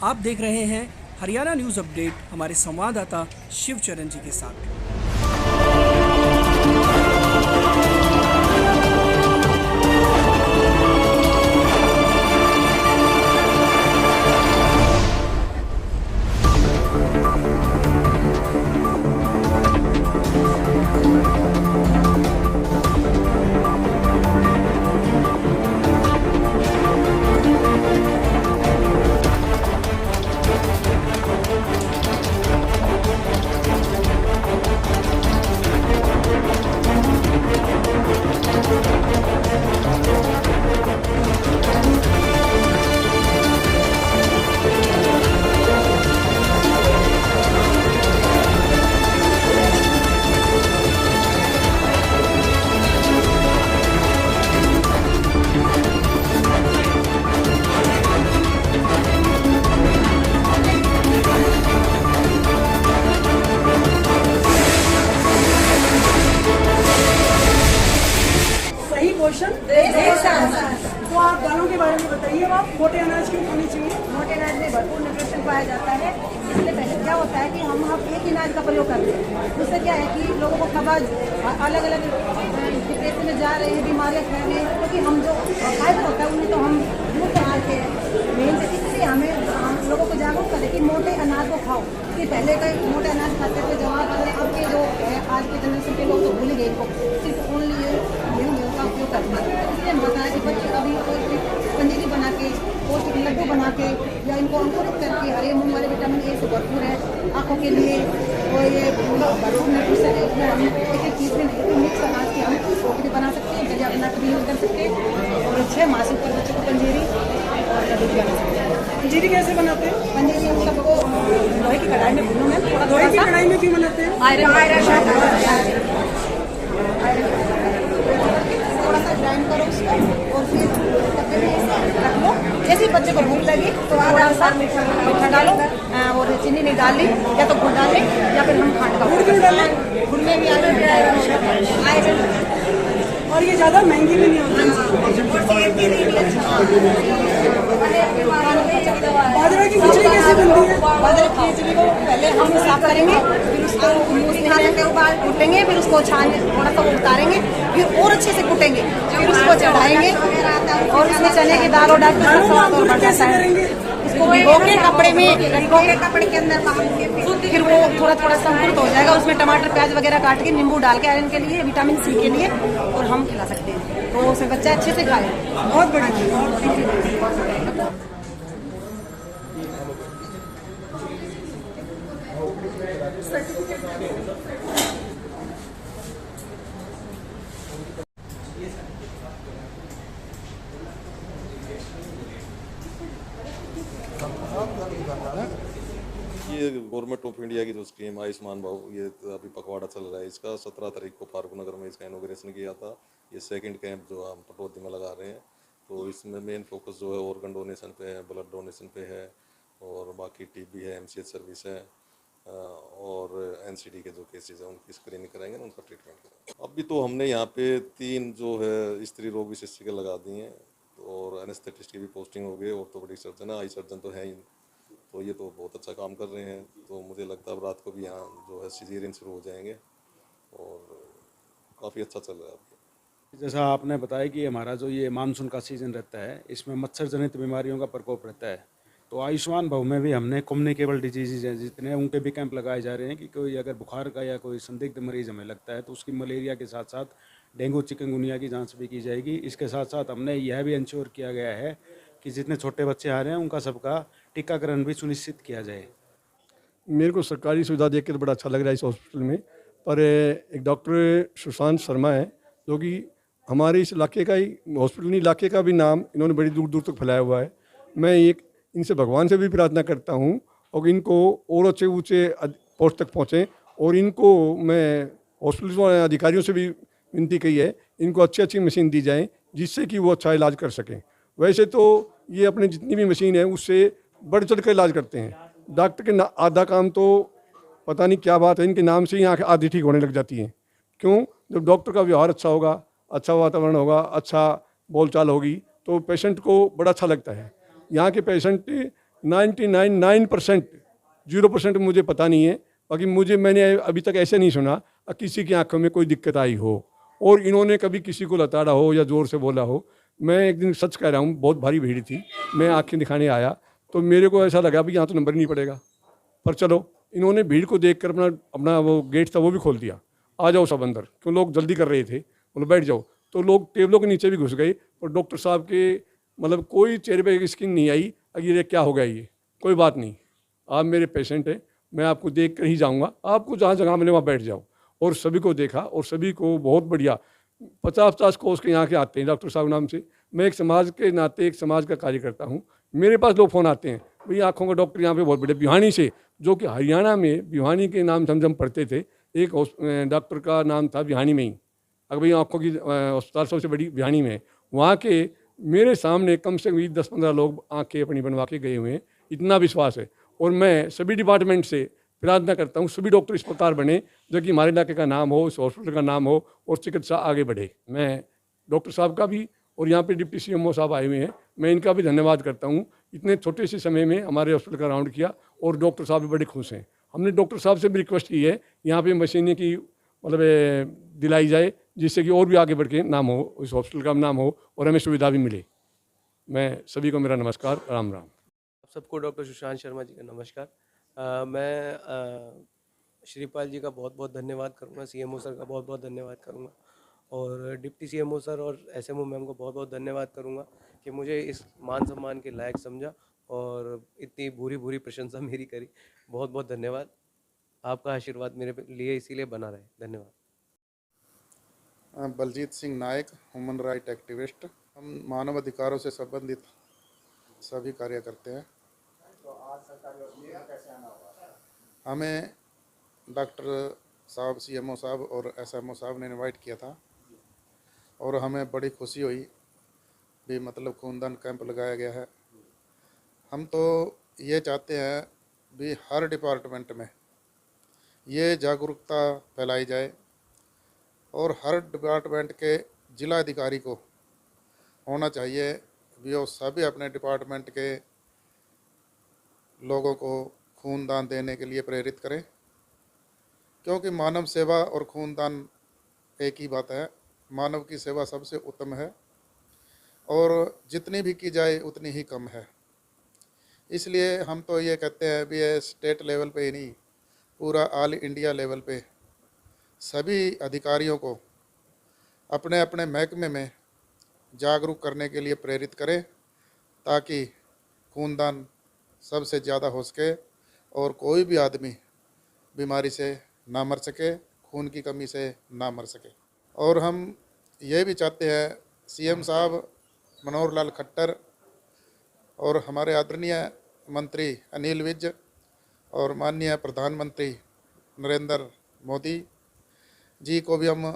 आप देख रहे हैं हरियाणा न्यूज़ अपडेट हमारे संवाददाता शिवचरण जी के साथ। पोषण तो आप दालों के बारे में बताइए। आप मोटे अनाज क्यों खाने चाहिए? मोटे अनाज में भरपूर न्यूट्रिशन पाया जाता है। इसलिए पहले क्या होता है कि हम एक ही अनाज का प्रयोग करते हैं। उससे क्या है कि लोगों को खबर अलग अलग डिप्रेशन में जा रहे हैं, बीमारियां फैल रही हैं, क्योंकि हम जो फाइबर होता है उन्हें तो हम दूर बना के मेन से, इसलिए हम लोगों को जागरूक करें कि मोटे अनाज को खाओ। कि पहले का मोटे अनाज खाते थे जवान वाले, अब के जो है आज के जनरेशन के लोग तो भूल गए इनको, सिर्फ ओनली गेहूँ का उपयोग करते हैं। इसलिए हम बताया कि बच्चे कभी पंजीरी बना के, पौष्टिक लड्डू बना के या इनको अंकुरित करके, हरे मूंग वाले विटामिन ए से भरपूर है आँखों के लिए, और ये भरपूर न्यूट्रिशन है। इसमें हम एक एक चीज़ में नहीं तो मिक्स अनाज की हम रोटी बना सकते हैं, जैसे अपना भी यूज़ कर सकते हैं। और 6 मासिक पर बच्चों को पंजीरी और लड्डू भी बना सकते हैं। पंजीरी कैसे बनाते हैं? पंजीरी हम सबको लोहे की कढ़ाई में भूनो में थोड़ा लोहे की कढ़ाई में क्यों बनाते हैं? थोड़ा सा ग्राइंड करो उसको और फिर डब्बे में ऐसे रख लो। जैसे ही बच्चे को भूख लगी तो आधा सा मीठा डालो और चीनी नहीं डाली, या तो गुड़ डालें या फिर हम खांड का गुड़ क्यों डालें? गुड़ में भी आयरन और ये ज़्यादा महंगी भी नहीं होती। बाजरा की खिचड़ी कैसे बनती है? बाजरे की खिचड़ी को पहले हम साफ करेंगे, फिर उसको कूटेंगे, फिर उसको छान थोड़ा सा उतारेंगे, फिर और अच्छे से कूटेंगे, फिर उसको चढ़ाएंगे और इसमें चने की दाल और डाल के स्वाद और बढ़ जाता है। उसको भिगो के कपड़े में रखोगे, कपड़े के अंदर फिर वो थोड़ा थोड़ा संकुलित हो जाएगा। उसमें टमाटर प्याज वगैरह काट के, नींबू डाल के आयरन के लिए, विटामिन सी के लिए, और हम खिला सकते हैं। तो उसमें बच्चा अच्छे से खाए। बहुत बढ़िया। ये गवर्नमेंट ऑफ इंडिया की जो स्कीम आयुष्मान भाव, ये अभी पखवाड़ा चल रहा है इसका। 17 तारीख को फारूक नगर में इसका इनोग्रेशन किया था। ये सेकंड कैंप जो हम पटौदी में लगा रहे हैं, तो इसमें मेन फोकस जो है ऑर्गन डोनेशन पे है, ब्लड डोनेशन पे है, और बाकी टीबी है, एमसीएच सर्विस है, और एनसीडी के जो केसेस हैं उनकी स्क्रीनिंग कराएंगे, उनका ट्रीटमेंट करेंगे। अभी तो हमने यहाँ पे 3 जो है स्त्री रोग विशेषज्ञ लगा दिए हैं, और एनेस्थेटिस्ट की भी पोस्टिंग हो गई, ऑर्थोपेडिक सर्जन है, आई सर्जन तो है ही। तो ये तो बहुत अच्छा काम कर रहे हैं। तो मुझे लगता है अब रात को भी यहाँ जो है सीजरियन शुरू हो जाएंगे, और काफ़ी अच्छा चल रहा है अब। जैसा आपने बताया कि हमारा जो ये मानसून का सीज़न रहता है, इसमें मच्छर जनित बीमारियों का प्रकोप रहता है। तो आयुष्मान भाव में भी हमने कम्युनिकेबल डिजीज़ हैं जितने, उनके भी कैंप लगाए जा रहे हैं कि कोई अगर बुखार का या कोई संदिग्ध मरीज़ हमें लगता है तो उसकी मलेरिया के साथ साथ डेंगू चिकनगुनिया की जांच भी की जाएगी। इसके साथ साथ हमने यह भी इंश्योर किया गया है कि जितने छोटे बच्चे आ रहे हैं उनका सबका टीकाकरण भी सुनिश्चित किया जाए। मेरे को सरकारी सुविधा देख के तो बड़ा अच्छा लग रहा है इस हॉस्पिटल में। पर एक डॉक्टर सुशांत शर्मा है, जो कि हमारे इस इलाके का ही, हॉस्पिटल इलाके का भी नाम इन्होंने बड़ी दूर दूर तक फैलाया हुआ है। मैं इनसे भगवान से भी प्रार्थना करता हूँ और इनको और अच्छे ऊँचे पोस्ट तक पहुँचें, और इनको मैं हॉस्पिटल वाले अधिकारियों से भी विनती की है, इनको अच्छी अच्छी मशीन दी जाए जिससे कि वो अच्छा इलाज कर सकें। वैसे तो ये अपने जितनी भी मशीन है उससे बढ़ चढ़ कर इलाज करते हैं। डॉक्टर के आधा काम तो पता नहीं क्या बात है, इनके नाम से ही आँखें आधी ठीक होने लग जाती हैं। क्यों? जब डॉक्टर का व्यवहार अच्छा होगा, अच्छा वातावरण होगा, अच्छा बोलचाल होगी, तो पेशेंट को बड़ा अच्छा लगता है। यहाँ के पेशेंट 99.9% 0% मुझे पता नहीं है। बाकी मैंने अभी तक ऐसे नहीं सुना किसी की आंखों में कोई दिक्कत आई हो और इन्होंने कभी किसी को लताड़ा हो या ज़ोर से बोला हो। मैं एक दिन सच कह रहा हूँ, बहुत भारी भीड़ थी, मैं आँखें दिखाने आया तो मेरे को ऐसा लगा भी यहाँ तो नंबर ही नहीं पड़ेगा, पर चलो इन्होंने भीड़ को देखकर अपना वो गेट था वो भी खोल दिया, आ जाओ सब अंदर, क्यों लोग जल्दी कर रहे थे, बोलो बैठ जाओ। तो लोग टेबलों के नीचे भी घुस गए और डॉक्टर साहब के मतलब कोई चेहरे पे स्किन नहीं आई, अगर ये क्या हो गया, ये कोई बात नहीं, आप मेरे पेशेंट हैं, मैं आपको देख कर ही जाऊँगा, आपको जहाँ जगह मिले वहाँ बैठ जाओ। और सभी को देखा और सभी को बहुत बढ़िया 50-50 कोर्स के यहाँ के आते हैं डॉक्टर साहब नाम से। मैं एक समाज के नाते एक समाज का कार्य करता हूँ, मेरे पास लोग फ़ोन आते हैं, भाई आँखों का डॉक्टर यहाँ पे बहुत बड़े भिवानी से, जो कि हरियाणा में भिवानी के नाम से हम जब पढ़ते थे, एक डॉक्टर का नाम था भिवानी में ही, अगर भाई आँखों की अस्पताल सबसे बड़ी भिवानी में, वहाँ के मेरे सामने कम से कम 10-15 लोग आँखें अपनी बनवा के गए हुए हैं, इतना विश्वास है। और मैं सभी डिपार्टमेंट से प्रार्थना करता हूँ सभी डॉक्टर इस प्रकार बने जो कि हमारे इलाके का नाम हो, इस हॉस्पिटल का नाम हो और चिकित्सा आगे बढ़े। मैं डॉक्टर साहब का भी और यहाँ पे डिप्टी CMO साहब आए हुए हैं, मैं इनका भी धन्यवाद करता हूँ, इतने छोटे से समय में हमारे हॉस्पिटल का राउंड किया और डॉक्टर साहब भी बड़े खुश हैं। हमने डॉक्टर साहब से भी रिक्वेस्ट की है यहाँ पे मशीनें की मतलब दिलाई जाए, जिससे कि और भी आगे बढ़ के नाम हो, इस हॉस्पिटल का नाम हो और हमें सुविधा भी मिले। मैं सभी को मेरा नमस्कार, राम राम। आप सबको डॉक्टर सुशांत शर्मा जी का नमस्कार। मैं श्रीपाल जी का बहुत बहुत धन्यवाद करूँगा, CMO सर का बहुत बहुत धन्यवाद करूँगा और डिप्टी CMO सर और SMO मैम को बहुत बहुत धन्यवाद करूँगा कि मुझे इस मान सम्मान के लायक समझा और इतनी भूरी भूरी प्रशंसा मेरी करी। बहुत बहुत धन्यवाद, आपका आशीर्वाद मेरे लिए इसीलिए बना रहे। धन्यवाद। बलजीत सिंह नायक, ह्यूमन राइट एक्टिविस्ट। हम मानव अधिकारों से संबंधित सभी कार्य करते हैं। हमें डॉक्टर साहब, CMO साहब और SMO साहब ने इनवाइट किया था और हमें बड़ी खुशी हुई भी मतलब खूनदान कैंप लगाया गया है। हम तो ये चाहते हैं भी हर डिपार्टमेंट में ये जागरूकता फैलाई जाए और हर डिपार्टमेंट के जिला अधिकारी को होना चाहिए भी वो सभी अपने डिपार्टमेंट के लोगों को खूनदान देने के लिए प्रेरित करें, क्योंकि मानव सेवा और खूनदान एक ही बात है। मानव की सेवा सबसे उत्तम है और जितनी भी की जाए उतनी ही कम है। इसलिए हम तो ये कहते हैं भी ये स्टेट लेवल पे ही नहीं, पूरा ऑल इंडिया लेवल पे सभी अधिकारियों को अपने अपने महकमे में जागरूक करने के लिए प्रेरित करें, ताकि खूनदान सबसे ज़्यादा हो सके और कोई भी आदमी बीमारी से ना मर सके, खून की कमी से ना मर सके। और हम ये भी चाहते हैं CM साहब मनोहर लाल खट्टर और हमारे आदरणीय मंत्री अनिल विज और माननीय प्रधानमंत्री नरेंद्र मोदी जी को भी हम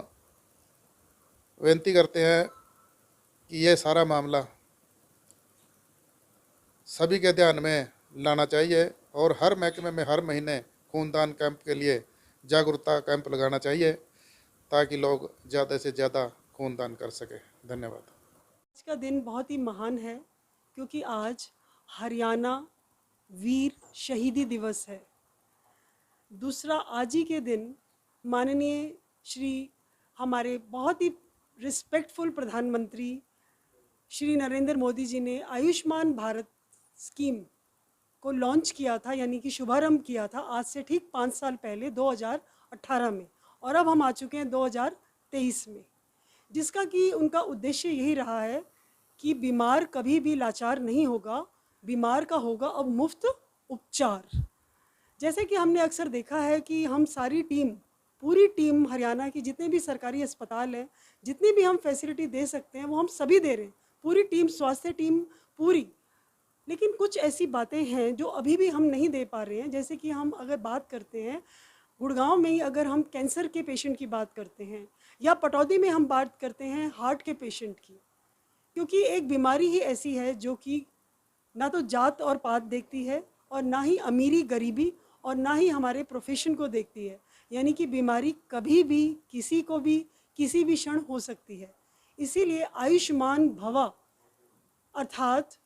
विनती करते हैं कि ये सारा मामला सभी के ध्यान में लाना चाहिए और हर महकमे में हर महीने खूनदान कैंप के लिए जागरूकता कैंप लगाना चाहिए, ताकि लोग ज़्यादा से ज़्यादा खूनदान कर सके। धन्यवाद। आज का दिन बहुत ही महान है क्योंकि आज हरियाणा वीर शहीदी दिवस है। दूसरा, आज ही के दिन माननीय श्री हमारे बहुत ही रिस्पेक्टफुल प्रधानमंत्री श्री नरेंद्र मोदी जी ने आयुष्मान भारत स्कीम को लॉन्च किया था, यानी कि शुभारंभ किया था आज से ठीक 5 साल पहले 2018 में, और अब हम आ चुके हैं 2023 में, जिसका कि उनका उद्देश्य यही रहा है कि बीमार कभी भी लाचार नहीं होगा, बीमार का होगा अब मुफ्त उपचार। जैसे कि हमने अक्सर देखा है कि हम सारी टीम, पूरी टीम हरियाणा की जितने भी सरकारी अस्पताल हैं, जितनी भी हम फैसिलिटी दे सकते हैं वो हम सभी दे रहे हैं, पूरी टीम, स्वास्थ्य टीम पूरी। लेकिन कुछ ऐसी बातें हैं जो अभी भी हम नहीं दे पा रहे हैं। जैसे कि हम अगर बात करते हैं गुड़गांव में ही, अगर हम कैंसर के पेशेंट की बात करते हैं, या पटौदी में हम बात करते हैं हार्ट के पेशेंट की, क्योंकि एक बीमारी ही ऐसी है जो कि ना तो जात और पात देखती है और ना ही अमीरी गरीबी और ना ही हमारे प्रोफेशन को देखती है, यानी कि बीमारी कभी भी किसी को भी किसी भी क्षण हो सकती है। इसीलिए आयुष्मान भवा अर्थात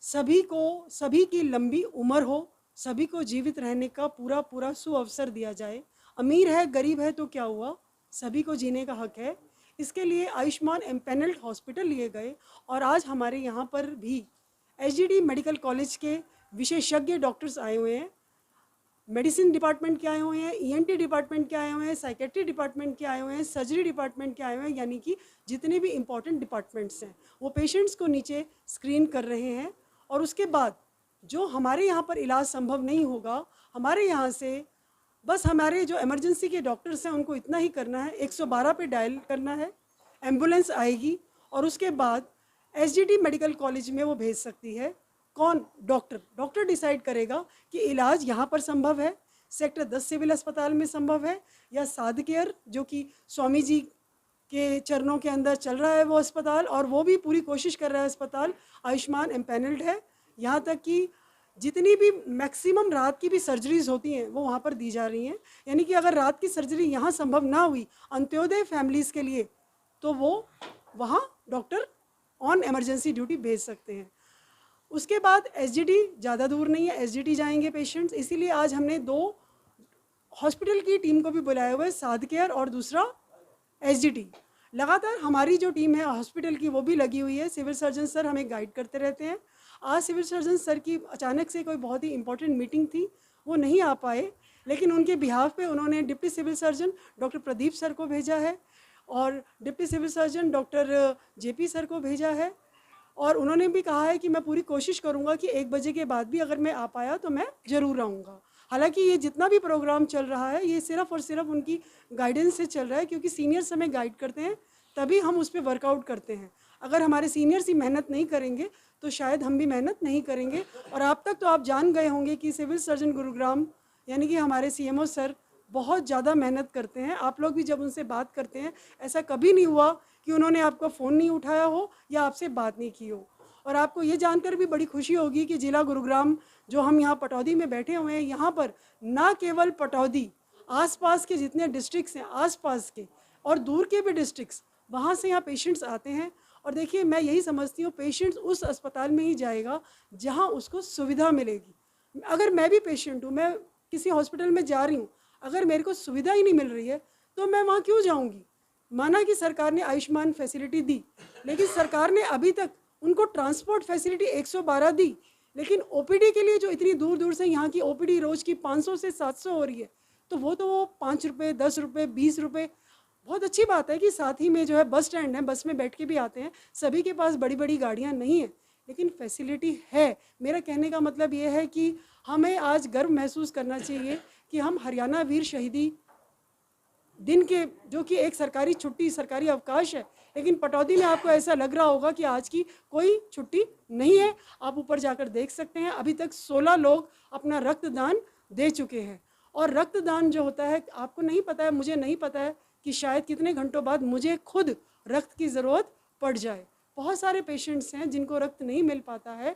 सभी की लंबी उम्र हो, सभी को जीवित रहने का पूरा पूरा सुअवसर दिया जाए। अमीर है गरीब है तो क्या हुआ, सभी को जीने का हक है। इसके लिए आयुष्मान एम्पैनल्ड हॉस्पिटल लिए गए और आज हमारे यहाँ पर भी एचजीडी मेडिकल कॉलेज के विशेषज्ञ डॉक्टर्स आए हुए हैं, मेडिसिन डिपार्टमेंट के आए हुए हैं, ईएनटी डिपार्टमेंट के आए हुए हैं, साइकेट्री डिपार्टमेंट के आए हुए हैं, सर्जरी डिपार्टमेंट के आए हुए हैं, यानी कि जितने भी इम्पॉर्टेंट डिपार्टमेंट्स हैं वो पेशेंट्स को नीचे स्क्रीन कर रहे हैं। और उसके बाद जो हमारे यहाँ पर इलाज संभव नहीं होगा, हमारे यहाँ से बस हमारे जो इमरजेंसी के डॉक्टर्स हैं उनको इतना ही करना है, 112 पे डायल करना है, एम्बुलेंस आएगी और उसके बाद एचजीडी मेडिकल कॉलेज में वो भेज सकती है। कौन? डॉक्टर डिसाइड करेगा कि इलाज यहाँ पर संभव है, सेक्टर 10 सिविल अस्पताल में संभव है, या साध केयर जो कि स्वामी जी के चरणों के अंदर चल रहा है वो अस्पताल, और वो भी पूरी कोशिश कर रहा है अस्पताल, आयुष्मान एम्पैनल्ड है। यहाँ तक कि जितनी भी मैक्सिमम रात की भी सर्जरीज होती हैं वो वहाँ पर दी जा रही हैं, यानी कि अगर रात की सर्जरी यहाँ संभव ना हुई अंत्योदय फैमिलीज़ के लिए तो वो वहाँ डॉक्टर ऑन इमरजेंसी ड्यूटी भेज सकते हैं। उसके बाद एसजीडी ज़्यादा दूर नहीं है, एसजीडी जाएंगे पेशेंट्स, इसीलिए आज हमने 2 हॉस्पिटल की टीम को भी बुलाया हुआ है, साध केयर और दूसरा एसजीडी। लगातार हमारी जो टीम है हॉस्पिटल की वो भी लगी हुई है, सिविल सर्जन सर हमें गाइड करते रहते हैं। आज सिविल सर्जन सर की अचानक से कोई बहुत ही इंपॉर्टेंट मीटिंग थी, वो नहीं आ पाए, लेकिन उनके बिहाफ पे उन्होंने deputy civil surgeon doctor Pradeep sir को भेजा है और deputy civil surgeon doctor JP sir को भेजा है, और उन्होंने भी कहा है कि मैं पूरी कोशिश करूंगा कि 1 बजे के बाद भी अगर मैं आ पाया तो मैं ज़रूर आऊँगा। हालांकि ये जितना भी प्रोग्राम चल रहा है ये सिर्फ़ और सिर्फ उनकी गाइडेंस से चल रहा है, क्योंकि सीनियर्स हमें गाइड करते हैं तभी हम उस पर वर्कआउट करते हैं। अगर हमारे सीनियर्स ही मेहनत नहीं करेंगे तो शायद हम भी मेहनत नहीं करेंगे। और आप तक तो आप जान गए होंगे कि सिविल सर्जन गुरुग्राम यानी कि हमारे सीएमओ सर बहुत ज़्यादा मेहनत करते हैं। आप लोग भी जब उनसे बात करते हैं ऐसा कभी नहीं हुआ कि उन्होंने आपका फ़ोन नहीं उठाया हो या आपसे बात नहीं की हो। और आपको ये जानकर भी बड़ी खुशी होगी कि ज़िला गुरुग्राम जो हम यहाँ पटौदी में बैठे हुए हैं, यहाँ पर ना केवल पटौदी, आसपास के जितने डिस्ट्रिक्ट्स हैं आसपास के और दूर के भी डिस्ट्रिक्ट्स, वहाँ से यहाँ पेशेंट्स आते हैं। और देखिए मैं यही समझती हूँ पेशेंट्स उस अस्पताल में ही जाएगा जहाँ उसको सुविधा मिलेगी। अगर मैं भी पेशेंट हूँ, मैं किसी हॉस्पिटल में जा रही हूँ, अगर मेरे को सुविधा ही नहीं मिल रही है तो मैं वहाँ क्यों जाऊँगी। माना कि सरकार ने आयुष्मान फैसिलिटी दी, लेकिन सरकार ने अभी तक उनको ट्रांसपोर्ट फैसिलिटी 112 दी, लेकिन ओपीडी के लिए जो इतनी दूर दूर से यहाँ की ओपीडी रोज़ की 500 से 700 हो रही है, तो वो 5 रुपये, 10 रुपये, 20 रुपये। बहुत अच्छी बात है कि साथ ही में जो है बस स्टैंड है, बस में बैठ के भी आते हैं। सभी के पास बड़ी बड़ी गाड़ियाँ नहीं हैं, लेकिन फैसिलिटी है। मेरा कहने का मतलब ये है कि हमें आज गर्व महसूस करना चाहिए कि हम हरियाणा वीर शहीदी दिन के, जो कि एक सरकारी छुट्टी, सरकारी अवकाश है, लेकिन पटौदी में आपको ऐसा लग रहा होगा कि आज की कोई छुट्टी नहीं है। आप ऊपर जाकर देख सकते हैं, अभी तक 16 लोग अपना रक्तदान दे चुके हैं। और रक्तदान जो होता है, आपको नहीं पता है, मुझे नहीं पता है कि शायद कितने घंटों बाद मुझे खुद रक्त की ज़रूरत पड़ जाए। बहुत सारे पेशेंट्स हैं जिनको रक्त नहीं मिल पाता है,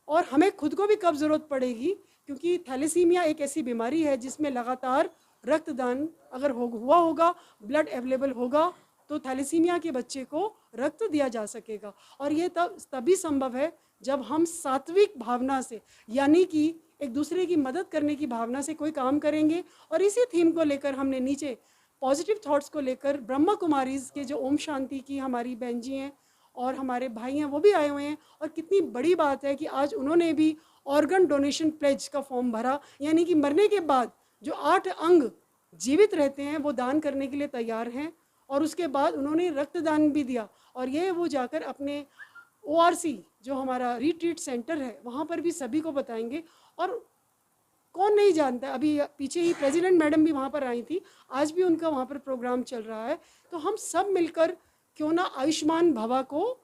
और हमें खुद को भी कब ज़रूरत पड़ेगी, क्योंकि थैलेसीमिया एक ऐसी बीमारी है जिसमें लगातार रक्तदान अगर हुआ होगा, ब्लड अवेलेबल होगा, तो थैलेसीमिया के बच्चे को रक्त दिया जा सकेगा। और ये तभी संभव है जब हम सात्विक भावना से, यानी कि एक दूसरे की मदद करने की भावना से कोई काम करेंगे। और इसी थीम को लेकर हमने नीचे पॉजिटिव थॉट्स को लेकर ब्रह्मा कुमारीज के जो ओम शांति की हमारी बहन जी हैं और हमारे भाई हैं, वो भी आए हुए हैं। और कितनी बड़ी बात है कि आज उन्होंने भी ऑर्गन डोनेशन प्लेज का फॉर्म भरा, यानी कि मरने के बाद जो 8 अंग जीवित रहते हैं वो दान करने के लिए तैयार हैं। और उसके बाद उन्होंने रक्तदान भी दिया, और ये वो जाकर अपने ORC जो हमारा रिट्रीट सेंटर है वहाँ पर भी सभी को बताएंगे। और कौन नहीं जानता, अभी पीछे ही प्रेसिडेंट मैडम भी वहाँ पर आई थी, आज भी उनका वहाँ पर प्रोग्राम चल रहा है। तो हम सब मिलकर क्यों ना आयुष्मान भवा को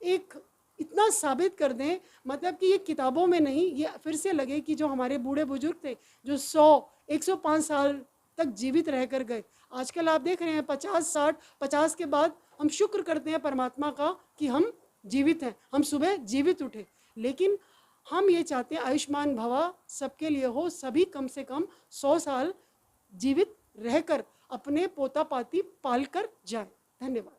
एक इतना साबित कर दें, मतलब कि ये किताबों में नहीं, ये फिर से लगे कि जो हमारे बूढ़े बुजुर्ग थे जो 100-105 साल तक जीवित रह कर गए, आजकल आप देख रहे हैं 50-60-50 के बाद हम शुक्र करते हैं परमात्मा का कि हम जीवित हैं, हम सुबह जीवित उठे। लेकिन हम ये चाहते हैं आयुष्मान भवा सबके लिए हो, सभी कम से कम 100 साल जीवित रहकर अपने पोता पाती पाल कर जाए। धन्यवाद।